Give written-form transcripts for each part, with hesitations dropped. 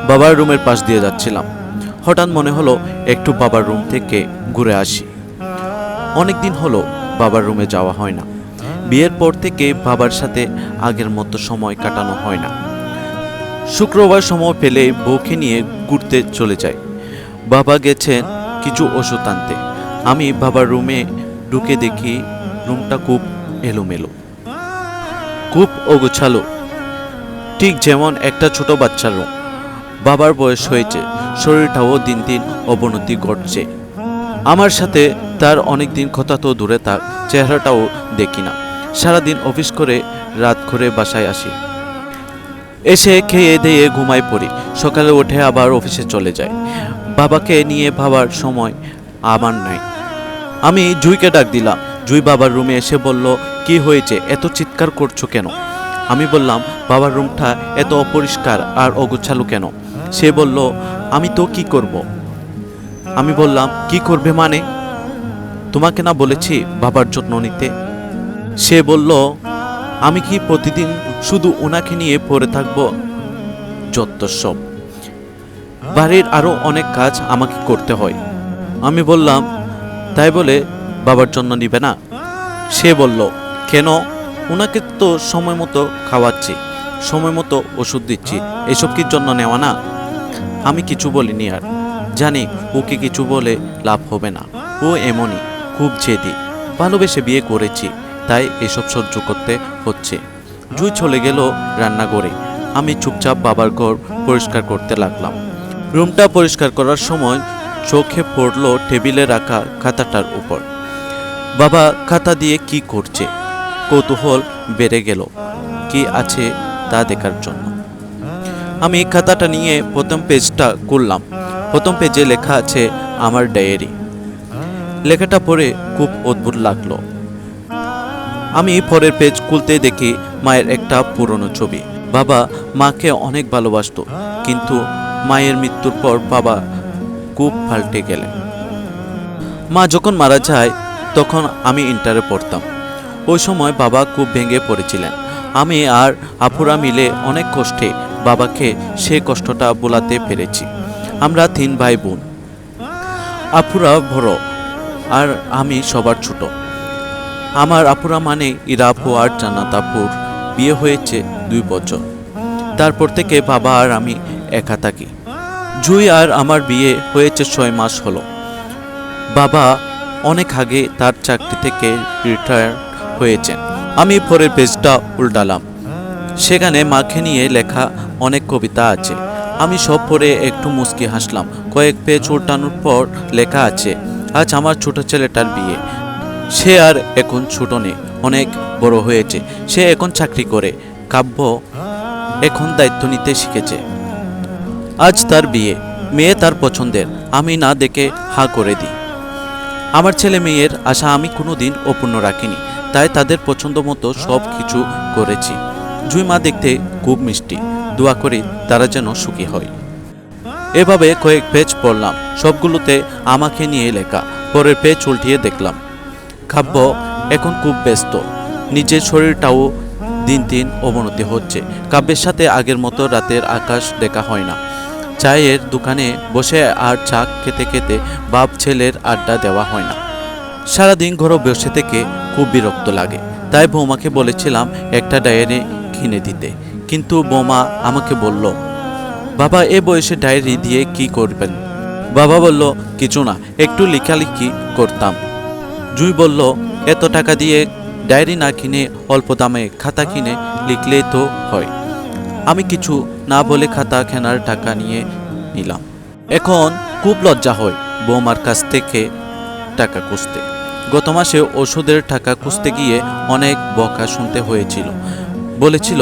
বাবার রুমের পাশ দিয়ে যাচ্ছিলাম, হঠাৎ মনে হলো একটু বাবার রুম থেকে ঘুরে আসি। অনেক দিন হলো বাবার রুমে যাওয়া হয় না। বিয়ের পর থেকে বাবার সাথে আগের মতো সময় কাটানো হয় না। শুক্রবার সময় পেলে বউকে নিয়ে ঘুরতে চলে যাই। বাবা গেছেন কিছু ওষুধ আনতে। আমি বাবার রুমে ঢুকে দেখি রুমটা খুব এলোমেলো, খুব অগোছালো, ঠিক যেমন একটা ছোট বাচ্চার রুম। বাবার বয়স হয়েছে, শরীরটাও দিন দিন অবনতি ঘটছে। আমার সাথে তার অনেক দিন কথা তো দূরে থাক, চেহারাটাও দেখি না। সারাদিন অফিস করে রাত করে বাসায় আসি, এসে খেয়ে দিয়ে ঘুমাই পড়ি। সকালে উঠে আবার অফিসে চলে যাই। বাবাকে নিয়ে ভাবার সময় আমার নাই। আমি জুইকে ডাক দিলাম। জুই বাবার রুমে এসে বলল, কি হয়েছে, এত চিৎকার করছো কেন? আমি বললাম, বাবার রুমটা এত অপরিষ্কার আর অগোছালো কেন? সে বলল, আমি তো কি করব? আমি বললাম, কি করবে মানে? তোমাকে না বলেছি বাবার যত্ন নিতে? সে বলল, আমি কি প্রতিদিন শুধু ওনাকে নিয়ে পড়ে থাকবো? যত সব, বাড়ির আরো অনেক কাজ আমাকে করতে হয়। আমি বললাম, তাই বলে বাবার জন্য নিবে না? সে বলল, কেন? ওনাকে তো সময় মতো খাওয়াচ্ছি, সময় মতো ওষুধ দিচ্ছি, এসব কি জন্য নেওয়া না? আমি কিছু বলিনি। আর জানি ওকে কিছু বলে লাভ হবে না। ও এমনই, খুব জেদি। ভালোবেসে বিয়ে করেছি, তাই এসব সহ্য করতে হচ্ছে। জুই চলে গেল রান্নাঘরে। আমি চুপচাপ বাবার ঘর পরিষ্কার করতে লাগলাম। রুমটা পরিষ্কার করার সময় চোখে পড়ল টেবিলে রাখা খাতাটার উপর। বাবা খাতা দিয়ে কি করছে? কৌতূহল বেড়ে গেল কি আছে তা দেখার জন্য। আমি খাতাটা নিয়ে প্রথম পেজটা খুললাম। প্রথম পেজে লেখা আছে আমার ডায়েরি। লেখাটা পড়ে খুব অদ্ভুত লাগলো। আমি পরের পেজ খুলতে দেখি মায়ের একটা পুরনো ছবি। বাবা মাকে অনেক ভালোবাসতো, কিন্তু মায়ের মৃত্যুর পর বাবা খুব পাল্টে গেলেন। মা যখন মারা যায় তখন আমি ইন্টারে পড়তাম। ওই সময় বাবা খুব ভেঙে পড়েছিলেন। আমি আর আপুরা মিলে অনেক কষ্টে বাবাকে সেই কষ্টটা বোলাতে পেরেছি। আমরা 3 ভাই বোন। আপুরা বড় আর আমি সবার ছোট। আমার আপুরা মানে ইরা আপু আর জান্নাত আপুর বিয়ে হয়েছে 2 বছর। তারপর থেকে বাবা আর আমি একা থাকি। জুই আর আমার বিয়ে হয়েছে 6 মাস হলো। বাবা অনেক আগে তার চাকরি থেকে রিটায়ার হয়েছেন। আমি পরের পেজটা উল্টালাম। সেখানে মাকে নিয়ে লেখা অনেক কবিতা আছে। আমি সব পড়ে একটু মুচকি হাসলাম। কয়েক পেজ উল্টানোর পর লেখা আছে, আজ আমার ছোট ছেলেটার বিয়ে। সে আর এখন ছোট নেই, অনেক বড় হয়েছে। সে এখন চাকরি করে। কাব্য এখন দায়িত্ব নিতে শিখেছে। আজ তার বিয়ে, মেয়ে তার পছন্দের। আমি না দেখে হা করে দিই। আমার ছেলে মেয়ের আশা আমি কোনোদিন অপূর্ণ রাখিনি, তাই তাদের পছন্দ মতো সব কিছু করেছি। জুই মা দেখতে খুব মিষ্টি। দোয়া করি তারা যেন সুখী হয়। এভাবে কয়েক পেজ পড়লাম, সবগুলোতে আমাকে নিয়ে লেখা। পরের পেজ উল্টিয়ে দেখলাম কাব্য এখন খুব ব্যস্ত। নিজের শরীরটাও দিন দিন অবনতি হচ্ছে। কাব্যের সাথে আগের মতো রাতের আকাশ দেখা হয় না। চায়ের দোকানে বসে আর চা খেতে খেতে বাপ ছেলের আড্ডা দেওয়া হয় না। সারাদিন ঘরে বসে থেকে খুব বিরক্ত লাগে। তাই বৌমাকে বলেছিলাম একটা ডায়েরি কিনে দিতে, কিন্তু বৌমা আমাকে বলল, বাবা এ বয়সে ডায়েরি দিয়ে কি করবেন? বাবা বলল, কিছু না, একটু লেখালেখি করতাম। জুই বলল, এত টাকা দিয়ে ডায়েরি না কিনে অল্প দামে খাতা কিনে লিখলেই তো হয়। আমি কিছু না বলে খাতা কেনার টাকা নিয়ে নিলাম। এখন খুব লজ্জা হয় বৌমার কাছ থেকে টাকা খুঁজতে। গত মাসে ওষুধের টাকা খুঁজতে গিয়ে অনেক বকা শুনতে হয়েছিল। বলেছিল,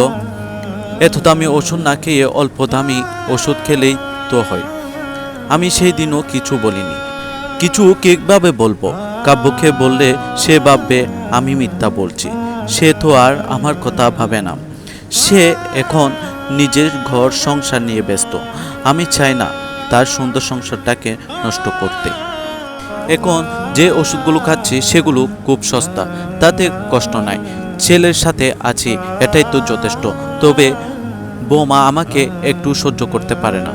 এত দামি ওষুধ না খেয়ে অল্প দামি ওষুধ খেলেই তো হয়। আমি সেই দিনও কিছু বলিনি। কিছু কিভাবে বলবো? কাব্যকে বললে সে ভাববে আমি মিথ্যা বলছি। সে তো আর আমার কথা ভাবে না। সে এখন নিজের ঘর সংসার নিয়ে ব্যস্ত। আমি চাই না তার সুন্দর সংসারটাকে নষ্ট করতে। এখন যে ওষুধগুলো খাচ্ছি সেগুলো খুব সস্তা, তাতে কষ্ট নাই। ছেলের সাথে আছি, এটাই তো যথেষ্ট। তবে বৌমা আমাকে একটু সহ্য করতে পারে না।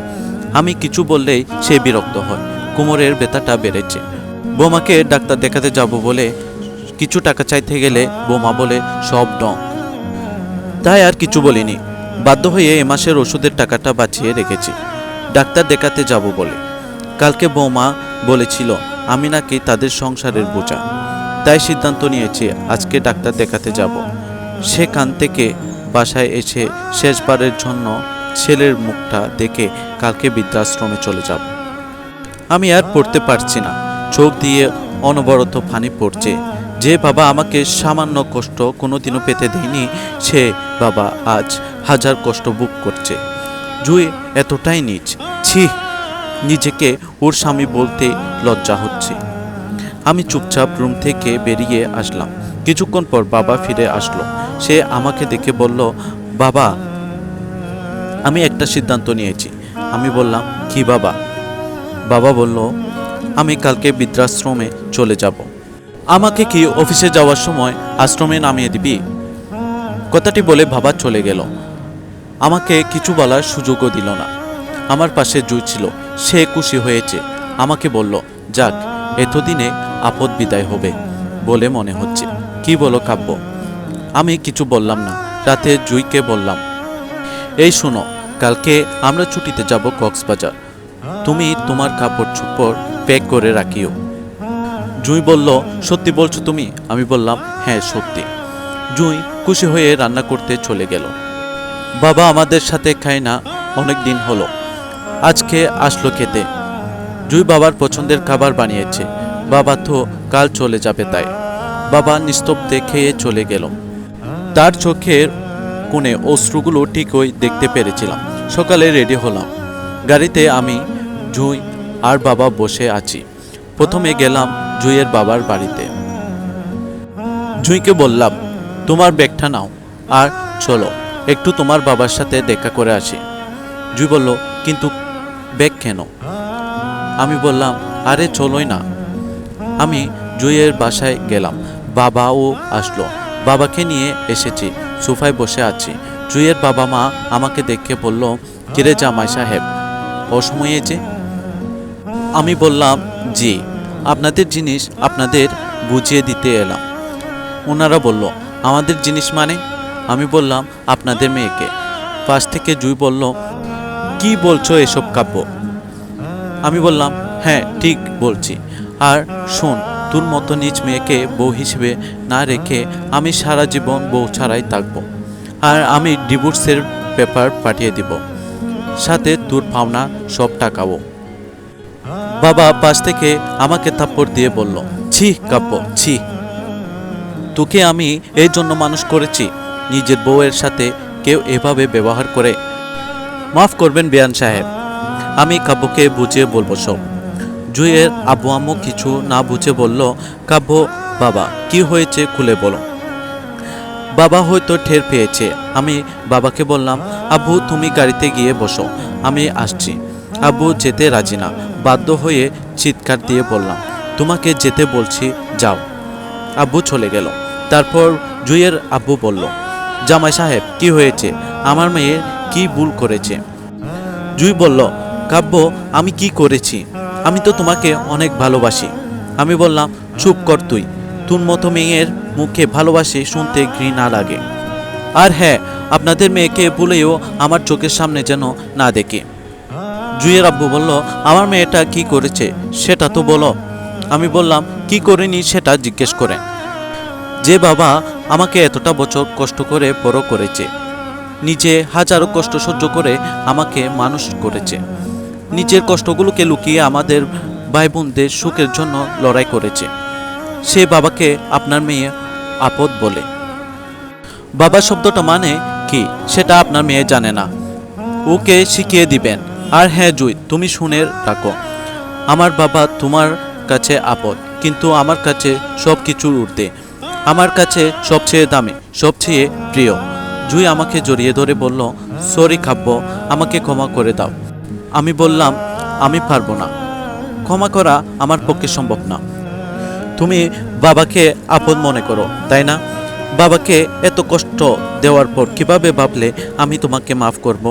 আমি কিছু বললেই সে বিরক্ত হয়। কোমরের ব্যথাটা বেড়েছে। বৌমাকে ডাক্তার দেখাতে যাব বলে কিছু টাকা চাইতে গেলে বৌমা বলে সব ডং। তাই আর কিছু বলিনি। বাধ্য হয়ে এ মাসের ওষুধের টাকাটা বাঁচিয়ে রেখেছি ডাক্তার দেখাতে যাব বলে। কালকে বৌমা বলেছিল আমি নাকি তাদের সংসারের বোঝা, তাই সিদ্ধান্ত নিয়েছি আজকে ডাক্তার দেখাতে যাব। সেখান থেকে বাসায় এসে শেষবারের জন্য ছেলের মুখটা দেখে কালকে বৃদ্ধাশ্রমে চলে যাব। আমি আর পড়তে পারছি না, চোখ দিয়ে অনবরত পানি পড়ছে। যে বাবা আমাকে সামান্য কষ্ট কোনোদিনও পেতে দেয়নি, সে বাবা আজ হাজার কষ্ট ভোগ করছে। জুই এতটাই নীচ, ছি! নিজেকে ওর স্বামী বলতে লজ্জা হচ্ছে। আমি চুপচাপ রুম থেকে বেরিয়ে আসলাম। কিছুক্ষণ পর বাবা ফিরে আসলো। সে আমাকে দেখে বলল, বাবা, আমি একটা সিদ্ধান্ত নিয়েছি। আমি বললাম, কি বাবা? বাবা বলল, আমি কালকে বৃদ্ধাশ্রমে চলে যাব। আমাকে কি অফিসে যাওয়ার সময় আশ্রমে নামিয়ে দিবি? কথাটি বলে বাবা চলে গেল। আমাকে কিছু বলার সুযোগও দিল না। আমার পাশে জুই ছিল। সে খুশি হয়েছে। আমাকে বলল, যাক, এতদিনে আপদ বিদায় হবে বলে মনে হচ্ছে। কি বলো কাব্য? আমি কিছু বললাম না। রাতে জুইকে বললাম, এই শোনো, কালকে আমরা ছুটিতে যাব কক্সবাজার। তুমি তোমার কাপড় চোপড় প্যাক করে রাখিও। জুই বলল, সত্যি বলছো তুমি? আমি বললাম, হ্যাঁ সত্যি। জুই খুশি হয়ে রান্না করতে চলে গেল। বাবা আমাদের সাথে খায় না অনেক দিন হলো, আজকে আসলো খেতে। জুই বাবার পছন্দের খাবার বানিয়েছে। বাবা তো কাল চলে যাবে, তাই বাবা নিস্তব্ধে খেয়ে চলে গেল। তার চোখের কোণে অশ্রুগুলো ঠিকই দেখতে পেরেছিলাম। সকালে রেডি হলাম। গাড়িতে আমি, জুই আর বাবা বসে আছি। প্রথমে গেলাম জুইয়ের বাবার বাড়িতে। জুইকে বললাম, তোমার ব্যাগটা নাও আর চলো একটু তোমার বাবার সাথে দেখা করে আসি। জুই বলল, কিন্তু ব্যাগ কেন? আমি বললাম, আরে চলোই না। আমি জুইয়ের বাসায় গেলাম। বাবাও আসলো। বাবাকে নিয়ে এসেছি, সোফায় বসে আছি। জুইয়ের বাবা মা আমাকে দেখে বলল, কিরে জামাই সাহেব, অসময়ে যে? আমি বললাম, জি, আপনাদের জিনিস আপনাদের বুঝিয়ে দিতে এলাম। ওনারা বলল, আমাদের জিনিস মানে? আমি বললাম, আপনাদের মেয়েকে। পাশ থেকে জুই বলল, কি বলছো এসব কাব্য? আমি বললাম, হ্যাঁ ঠিক বলছি। আর শোন, তোর মতো নিজ মেয়েকে বউ হিসেবে না রেখে আমি সারা জীবন বউ ছাড়াই থাকবো। আর আমি ডিভোর্সের পেপার পাঠিয়ে দিব, সাথে তোর পাওনা সব টাকাও। বাবা পাশ থেকে আমাকে থাপ্পড় দিয়ে বলল, ছি কাব্য, ছি! তোকে আমি এই জন্য মানুষ করেছি, নিজের বউয়ের সাথে কেউ এভাবে ব্যবহার করে? মাফ করবেন বেয়ান সাহেব, আমি কাব্যকে বুঝিয়ে বলবো সব। জুইয়ের আব্বু আম্মু কিছু না বুঝে বলল, কাব্য, বাবা কি হয়েছে খুলে বলো। বাবা হয়তো টের পেয়েছে। আমি বাবাকে বললাম, আব্বু তুমি গাড়িতে গিয়ে বসো, আমি আসছি। আব্বু যেতে রাজি না। বাধ্য হয়ে চিৎকার দিয়ে বললাম, তোমাকে যেতে বলছি, যাও। আব্বু চলে গেল। তারপর জুইয়ের আব্বু বলল, জামাই সাহেব কি হয়েছে? আমার মেয়ে কি ভুল করেছে? জুই বলল, কাব্য, আমি কি করেছি? আমি তো তোমাকে অনেক ভালোবাসি। আমি বললাম, চুপ কর তুই। তোর মতো মেয়ের মুখে ভালোবাসি শুনতে ঘৃণা লাগে। আর হ্যাঁ, আপনাদের মেয়েকে ভুলেও আমার চোখের সামনে যেন না দেখে। জুইয়ের আব্বু বলল, আমার মেয়েটা কি করেছে সেটা তো বলো। আমি বললাম, কি করিনি সেটা জিজ্ঞেস করেন। যে বাবা আমাকে এতটা বছর কষ্ট করে বড় করেছে, নিজে হাজারো কষ্ট সহ্য করে আমাকে মানুষ করেছে, নিজের কষ্টগুলোকে লুকিয়ে আমাদের ভাই বোনদের সুখের জন্য লড়াই করেছে, সে বাবাকে আপনার মেয়ে আপদ বলে। বাবা শব্দটা মানে কি সেটা আপনার মেয়ে জানে না, ওকে শিখিয়ে দিবেন। আর হ্যাঁ জুই, তুমি শুনে রাখো, আমার বাবা তোমার কাছে আপদ, কিন্তু আমার কাছে সব কিছুর ঊর্ধ্বে, আমার কাছে সবচেয়ে দামি, সবচেয়ে প্রিয়। জুই আমাকে জড়িয়ে ধরে বলল, সরি কাব্য, আমাকে ক্ষমা করে দাও। আমি বললাম, আমি পারবো না, ক্ষমা করা আমার পক্ষে সম্ভব না। তুমি বাবাকে আপদ মনে করো, তাই না? বাবাকে এত কষ্ট দেওয়ার পর কিভাবে ভাবলে আমি তোমাকে মাফ করব?